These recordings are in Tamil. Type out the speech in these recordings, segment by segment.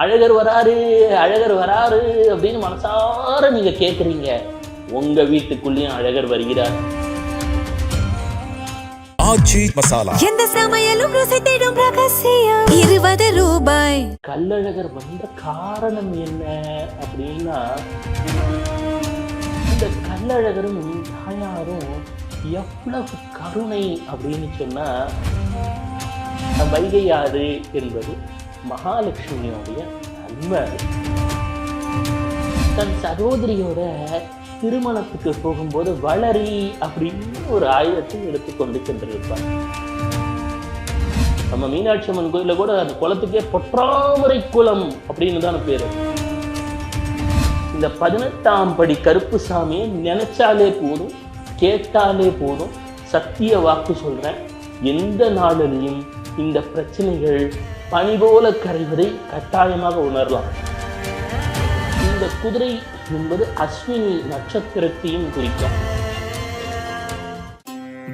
அழகர் வராரு, அழகர் வராரு அப்படின்னு மனசார நீங்க கேட்குறீங்க. உங்க வீட்டுக்குள்ளேயும் அழகர் வருகிறார். ஆச்சி மசாலா எந்த சமையலும் ருசி தேடும் ரகசியம் 20 ரூபாய். கள்ளழகர் வந்த காரணம் என்ன அப்படின்னா, இந்த கள்ளழகரும் தாயாரும் எவ்வளவு கருணை அப்படின்னு சொன்னா, வைகை ஆறு என்பது மகாலட்சுமியோடைய நன்மை. தன் சகோதரியோட திருமணத்துக்கு போகும்போது வளரி அப்படின்னு ஒரு ஆயுதத்தை எடுத்துக்கொண்டு சென்றிருப்பார். நம்ம மீனாட்சி அம்மன் கோயில கூட அந்த குளத்துக்கே பொற்றாமரை குளம் அப்படின்னு தான் பேரு. இந்த 18ஆம் படி கருப்புசாமியை நினைச்சாலே போதும், கேட்டாலே போதும், சத்திய வாக்கு சொல்றேன், எந்த நாளிலையும் இந்த பிரச்சனைகள் பனி போல கரைவதை கட்டாயமாக உணரலாம். இந்த குதிரை என்பது அஸ்வினி நட்சத்திரத்தையும் குறிக்கும்.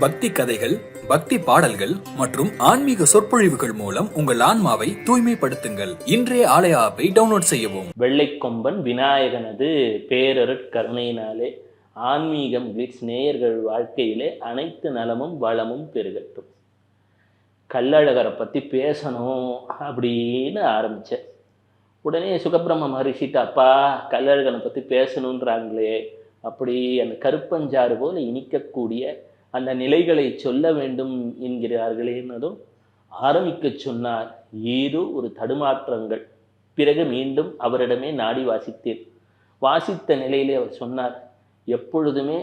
பக்தி கதைகள், பக்தி பாடல்கள் மற்றும் ஆன்மீக சொற்பொழிவுகள் மூலம் உங்கள் ஆன்மாவை தூய்மைப்படுத்துங்கள். இன்றைய ஆலய ஆப்பை டவுன்லோட் செய்யவும். வெள்ளைக்கொம்பன் விநாயகனது பேரருட்கருணையினாலே ஆன்மீகம் கிளிட்ஸ் நேயர்கள் வாழ்க்கையிலே அனைத்து நலமும் வளமும் பெருகட்டும். கள்ளழகரை பற்றி பேசணும் அப்படின்னு ஆரம்பித்தேன். உடனே சுகபிரம்ம மகரிஷிட்ட, அப்பா கள்ளழகனை பற்றி பேசணுன்றாங்களே, அப்படி அந்த கருப்பஞ்சாறு போல இனிக்கக்கூடிய அந்த நிலைகளை சொல்ல வேண்டும் என்கிறார்களே என்னதும் ஆரம்பிக்க சொன்னார். ஏதோ ஒரு தடுமாற்றங்கள். பிறகு மீண்டும் அவரிடமே நாடி வாசித்தேன். வாசித்த நிலையிலே அவர் சொன்னார், எப்பொழுதுமே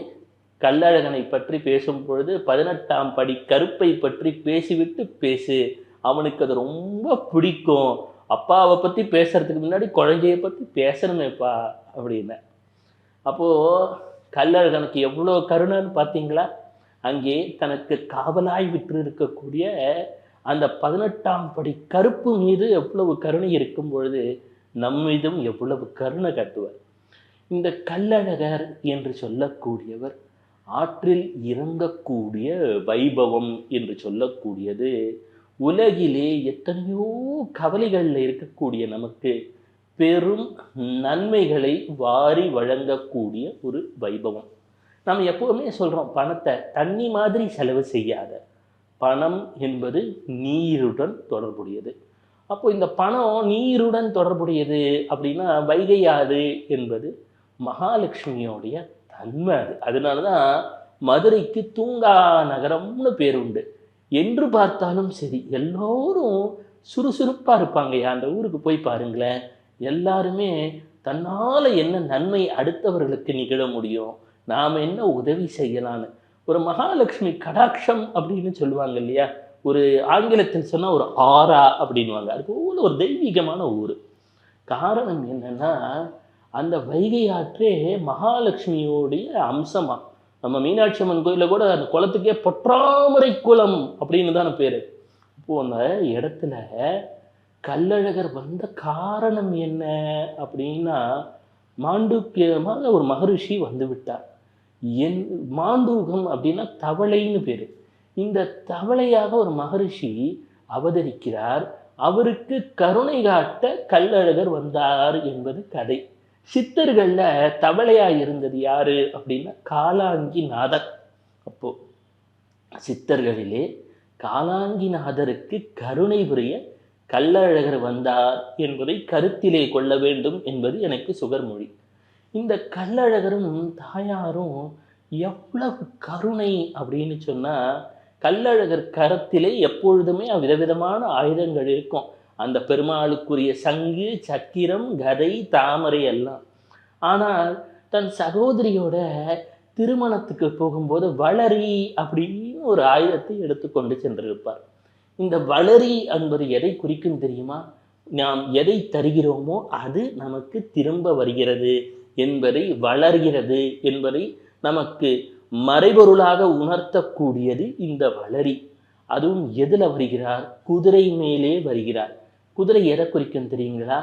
கள்ளழகனை பற்றி பேசும் பொழுது 18ஆம் படி கருப்பை பற்றி பேசிவிட்டு பேசு, அவனுக்கு அது ரொம்ப பிடிக்கும். அப்பாவை பற்றி பேசுறதுக்கு முன்னாடி குழந்தையை பற்றி பேசணுமேப்பா அப்படின்னா. அப்போது கள்ளழகனுக்கு எவ்வளோ கருணைன்னு பார்த்தீங்களா? அங்கே தனக்கு காவலாய் விற்று இருக்கக்கூடிய அந்த 18ஆம் படி கருப்பு மீது எவ்வளவு கருணை இருக்கும் பொழுது நம்மீதும் எவ்வளவு கருணை காட்டுவார். இந்த கள்ளழகர் என்று சொல்லக்கூடியவர் ஆற்றில் இறங்கக்கூடிய வைபவம் என்று சொல்லக்கூடியது உலகிலே எத்தனையோ கவலைகளில் இருக்கக்கூடிய நமக்கு பெரும் நன்மைகளை வாரி வழங்கக்கூடிய ஒரு வைபவம். நம்ம எப்போவுமே சொல்கிறோம், பணத்தை தண்ணி மாதிரி செலவு செய்யாத. பணம் என்பது நீருடன் தொடர்புடையது. அப்போ இந்த பணம் நீருடன் தொடர்புடையது அப்படின்னா வைகை ஆறு என்பது மகாலட்சுமியோடைய தன்மை. அதனால தான் மதுரைக்கு தூங்கா நகரம்னு பேர் உண்டு. என்று பார்த்தாலும் சரி எல்லோரும் சுறுசுறுப்பாக இருப்பாங்க. அந்த ஊருக்கு போய் பாருங்களேன், எல்லாருமே தன்னால் என்ன நன்மை அடுத்தவர்களுக்கு நிகழ முடியும், நாம் என்ன உதவி செய்யலான்னு ஒரு மகாலட்சுமி கடாட்சம் அப்படின்னு சொல்லுவாங்க இல்லையா. ஒரு ஆங்கிலத்தில் சொன்னால் ஒரு ஆரா அப்படின்வாங்க. அது போல ஒரு தெய்வீகமான ஊர். காரணம் என்னன்னா, அந்த வைகை ஆற்றே மகாலட்சுமியோடைய அம்சமாக. நம்ம மீனாட்சி அம்மன் கோயிலில் கூட அந்த குளத்துக்கே பொற்றாமரை குளம் அப்படின்னு தானே பேர். இப்போது அந்த இடத்துல கள்ளழகர் வந்த காரணம் என்ன அப்படின்னா, மாண்டூக்கியமாக ஒரு மகரிஷி வந்து விட்டார். மாண்டூகம் அப்படின்னா தவளைன்னு பேர். இந்த தவளையாக ஒரு மகரிஷி அவதரிக்கிறார். அவருக்கு கருணை காட்ட கள்ளழகர் வந்தார் என்பது கதை. சித்தர்களில் தவளையாக இருந்தது யாரு அப்படின்னா காலாங்கிநாதர். அப்போ சித்தர்களிலே காலாங்கிநாதருக்கு கருணை புரிய கள்ளழகர் வந்தார் என்பதை கருத்திலே கொள்ள வேண்டும் என்பது எனக்கு சுகர்மொழி. இந்த கள்ளழகரும் தாயாரும் எவ்வளவு கருணை அப்படின்னு சொன்னால், கள்ளழகர் கரத்திலே எப்பொழுதுமே விதவிதமான ஆயுதங்கள் இருக்கும். அந்த பெருமாளுக்குரிய சங்கு, சக்கிரம், கதை, தாமரை எல்லாம். ஆனால் தன் சகோதரியோட திருமணத்துக்கு போகும்போது வளரி அப்படின்னு ஒரு ஆயுதத்தை எடுத்துக்கொண்டு சென்றிருப்பார். இந்த வளரி என்பது எதை குறிக்கும் தெரியுமா? நாம் எதை தருகிறோமோ அது நமக்கு திரும்ப வருகிறது என்பதை, வளர்கிறது என்பதை நமக்கு மறைபொருளாக உணர்த்தக்கூடியது இந்த வளரி. அதுவும் எதில் வருகிறார்? குதிரை மேலே வருகிறார். குதிரை எதை குறிக்கும் தெரியுங்களா?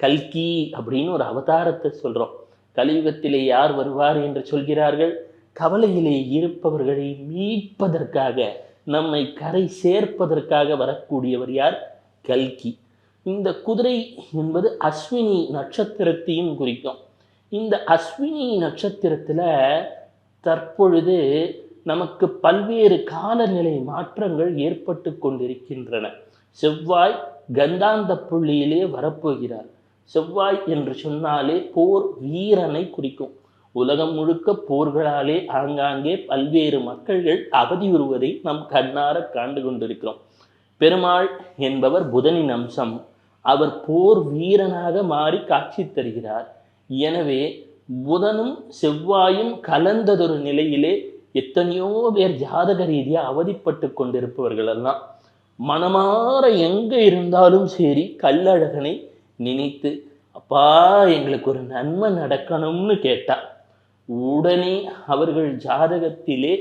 கல்கி அப்படின்னு ஒரு அவதாரத்தை சொல்கிறோம். கலியுகத்திலே யார் வருவார் என்று சொல்கிறார்கள்? கவலையிலே இருப்பவர்களை மீட்பதற்காக, நம்மை கரை சேர்ப்பதற்காக வரக்கூடியவர் யார்? கல்கி. இந்த குதிரை என்பது அஸ்வினி நட்சத்திரத்தையும் குறிக்கும். இந்த அஸ்வினி நட்சத்திரத்தில் தற்பொழுது நமக்கு பல்வேறு காலநிலை மாற்றங்கள் ஏற்பட்டு கொண்டிருக்கின்றன. செவ்வாய் கந்தாந்த புள்ளியிலே வரப்போகிறார். செவ்வாய் என்று சொன்னாலே போர் வீரனை குறிக்கும். உலகம் முழுக்க போர்களாலே ஆங்காங்கே பல்வேறு மக்கள்கள் அவதியுறுவதை நம் கண்ணார காண்டு கொண்டிருக்கிறோம். பெருமாள் என்பவர் புதனின் அம்சம். அவர் போர் வீரனாக மாறி காட்சி தருகிறார். எனவே புதனும் செவ்வாயும் கலந்ததொரு நிலையிலே எத்தனையோ பேர் ஜாதக ரீதியாக அவதிப்பட்டு கொண்டிருப்பவர்கள் எல்லாம் மனமாற எங்கே இருந்தாலும் சரி கல்லழகனை நினைத்து, அப்பா எங்களுக்கு ஒரு நன்மை நடக்கணும்னு கேட்டார். உடனே அவர்கள் ஜாதகத்திலே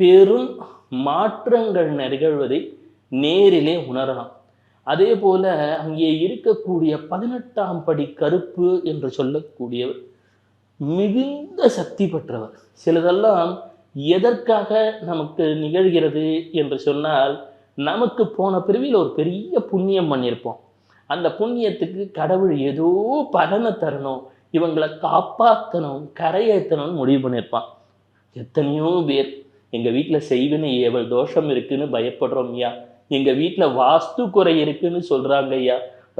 பெரும் மாற்றங்கள் நிகழ்வதை நேரிலே உணரலாம். அதே போல அங்கே இருக்கக்கூடிய 18ஆம் படி கருப்பு என்று சொல்லக்கூடியவர் மிகுந்த சக்தி பெற்றவர். சிலதெல்லாம் எதற்காக நமக்கு நிகழ்கிறது என்று சொன்னால், நமக்கு போன பிறவியில் ஒரு பெரிய புண்ணியம் பண்ணியிருப்போம். அந்த புண்ணியத்துக்கு கடவுள் ஏதோ பலனை தரணும், இவங்களை காப்பாற்றணும், கரையேற்றணும்னு முடிவு பண்ணியிருப்பான். எத்தனையோ பேர் எங்கள் வீட்டில் செய்வினை ஏவல் தோஷம் இருக்குன்னு பயப்படுறோம் ஐயா, எங்கள் வீட்டில் வாஸ்து குறை இருக்குன்னு சொல்கிறாங்க ஐயா,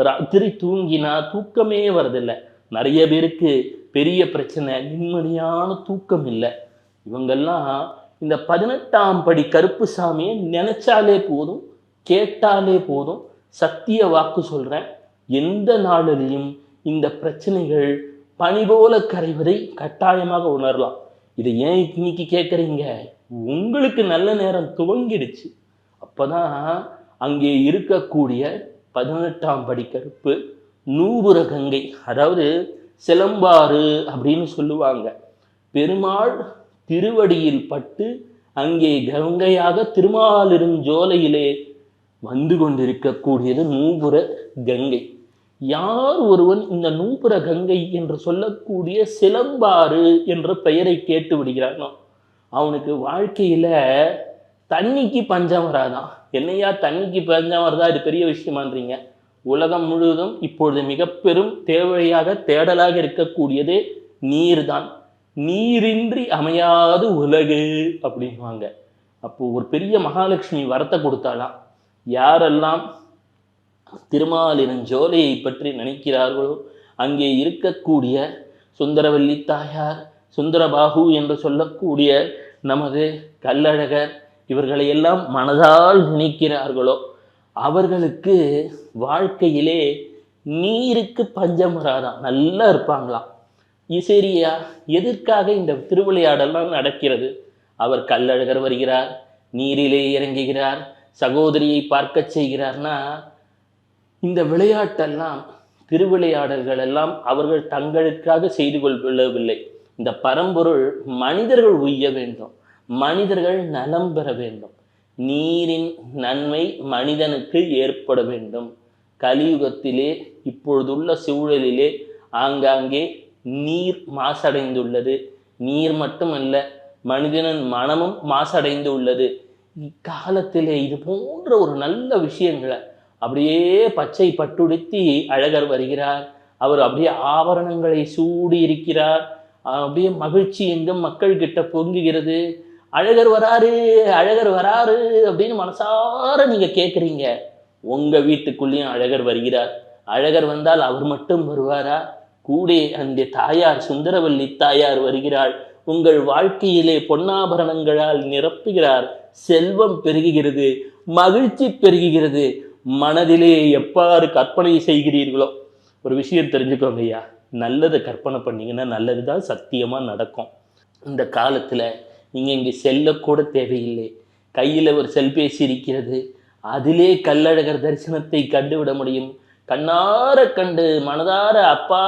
ராத்திரி தூங்கினா தூக்கமே வரதில்லை. நிறைய பேருக்கு பெரிய பிரச்சனை, நிம்மதியான தூக்கம் இல்லை. இவங்கெல்லாம் இந்த 18ஆம் படி கருப்பு சாமியை நினைச்சாலே போதும், கேட்டாலே போதும், சத்திய வாக்கு சொல்கிறேன், எந்த நாளிலையும் இந்த பிரச்சனைகள் பனி போல கரைவதை கட்டாயமாக உணரலாம். இதை ஏன் இன்னைக்கு கேட்குறீங்க? உங்களுக்கு நல்ல நேரம் துவங்கிடுச்சு. அப்போதான் அங்கே இருக்கக்கூடிய 18ஆம் படி கருப்பு நூபுர கங்கை, அதாவது சிலம்பாறு அப்படின்னு சொல்லுவாங்க. பெருமாள் திருவடியில் பட்டு அங்கே கங்கையாக திருமாலிருஞ்சோலையிலே வந்து கொண்டிருக்கக்கூடியது நூபுர கங்கை. யார் ஒருவன் இந்த நூபுர கங்கை என்று சொல்லக்கூடிய சிலம்பாறு என்ற பெயரை கேட்டு விடுகிறானோ அவனுக்கு வாழ்க்கையில் தண்ணிக்கு பஞ்சம் வராதான். என்னையா தண்ணிக்கு பஞ்சம் வருதா, இது பெரிய விஷயமான்றீங்க? உலகம் முழுவதும் இப்பொழுது மிக பெரும் தேவையாக தேடலாக இருக்கக்கூடியது நீர் தான். நீரின்றி அமையாது உலகு அப்படின்வாங்க. அப்போ ஒரு பெரிய மகாலட்சுமி வரத்தை கொடுத்தாலாம். யாரெல்லாம் திருமாலிருஞ்சோலையை பற்றி நினைக்கிறார்களோ அங்கே இருக்கக்கூடிய சுந்தரவல்லி தாயார், சுந்தரபாகு என்று சொல்லக்கூடிய நமது கல்லழகர், இவர்களை எல்லாம் மனதால் நினைக்கிறார்களோ அவர்களுக்கு வாழ்க்கையிலே நீருக்கு பஞ்சம் வராதான், நல்லா இருப்பாங்களாம். சரியா, எதற்காக இந்த திருவிளையாடெல்லாம் நடக்கிறது? அவர் கல்லழகர் வருகிறார், நீரிலே இறங்குகிறார், சகோதரியை பார்க்க செய்கிறார்னா, இந்த விளையாட்டெல்லாம் திருவிளையாடல்கள் எல்லாம் அவர்கள் தங்களுக்காக செய்து கொள்ளவில்லை. இந்த பரம்பொருள் மனிதர்கள் உய்ய வேண்டும், மனிதர்கள் நலம் பெற வேண்டும், நீரின் நன்மை மனிதனுக்கு ஏற்பட வேண்டும். கலியுகத்திலே இப்பொழுதுள்ள சூழலிலே ஆங்காங்கே நீர் மாசடைந்துள்ளது. நீர் மட்டுமல்ல, மனிதனின் மனமும் மாசடைந்து உள்ளது. இக்காலத்திலே இது போன்ற ஒரு நல்ல விஷயங்களை அப்படியே பச்சை பட்டுடுத்தி அழகர் வருகிறார். அவர் அப்படியே ஆபரணங்களை சூடி இருக்கிறார். அப்படியே மகிழ்ச்சி எங்கும் மக்கள் கிட்ட பொங்குகிறது. அழகர் வராரு, அழகர் வராரு அப்படின்னு மனசார நீங்க கேட்குறீங்க. உங்க வீட்டுக்குள்ளேயும் அழகர் வருகிறார். அழகர் வந்தால் அவர் மட்டும் வருவாரா? கூட அந்த தாயார் சுந்தரவல்லி தாயார் வருகிறாள். உங்கள் வாழ்க்கையிலே பொன்னாபரணங்களால் நிரப்புகிறார். செல்வம் பெருகுகிறது, மகிழ்ச்சி பெருகுகிறது. மனதிலே எப்பாறு கற்பனை செய்கிறீர்களோ, ஒரு விஷயம் தெரிஞ்சுக்கோங்க ஐயா, நல்லதை கற்பனை பண்ணீங்கன்னா நல்லது தான் சத்தியமாக நடக்கும். இந்த காலத்தில் நீங்கள் இங்கே செல்லக்கூட தேவையில்லை. கையில் ஒரு செல்பேசி இருக்கிறது, அதிலே கல்லழகர் தரிசனத்தை கண்டுவிட முடியும். கண்ணார கண்டு மனதார அப்பா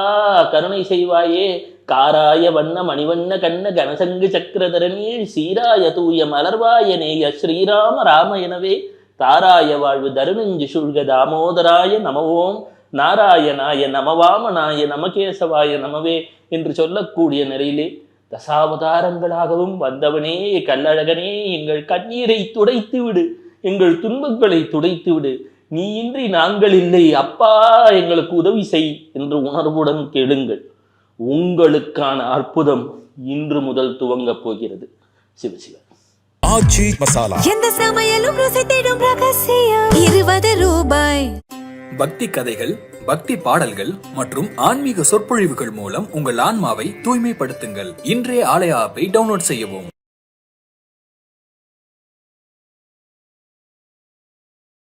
கருணை செய்வாயே, காராய வண்ண மணிவண்ண கண்ண கனசங்கு சக்கரதரனீள் சீராய தூய மலர்வாயனேய ஸ்ரீராம ராம எனவே தாராய வாழ்வு தருணஞ்சு சுழ்க தாமோதராய நமவோம் நாராயணாய நமவாமனாய நமகேசவாய நமவே என்று சொல்லக்கூடிய நிலையிலே தசாவதாரங்களாகவும் வந்தவனே கல்லழகனே, எங்கள் கண்ணீரை துடைத்து விடு, எங்கள் துன்பங்களை துடைத்து விடு, நீ இன்றி நாங்கள் இல்லை, அப்பா எங்களுக்கு உதவி செய் என்று உணர்வுடன் கேளுங்கள். உங்களுக்கான அற்புதம் இன்று முதல் துவங்கப் போகிறது. சிவசிவ. ஆச்சி மசாலா. எந்த சமையலும் ருசி தேடும் ரகசியம். 20 ரூபாய். பக்தி கதைகள், பக்தி பாடல்கள் மற்றும் ஆன்மீக சொற்பொழிவுகள் மூலம் உங்கள் ஆன்மாவை தூய்மைப்படுத்துங்கள். இன்றைய ஆலய ஆப்பை டவுன்லோட் செய்யவும்.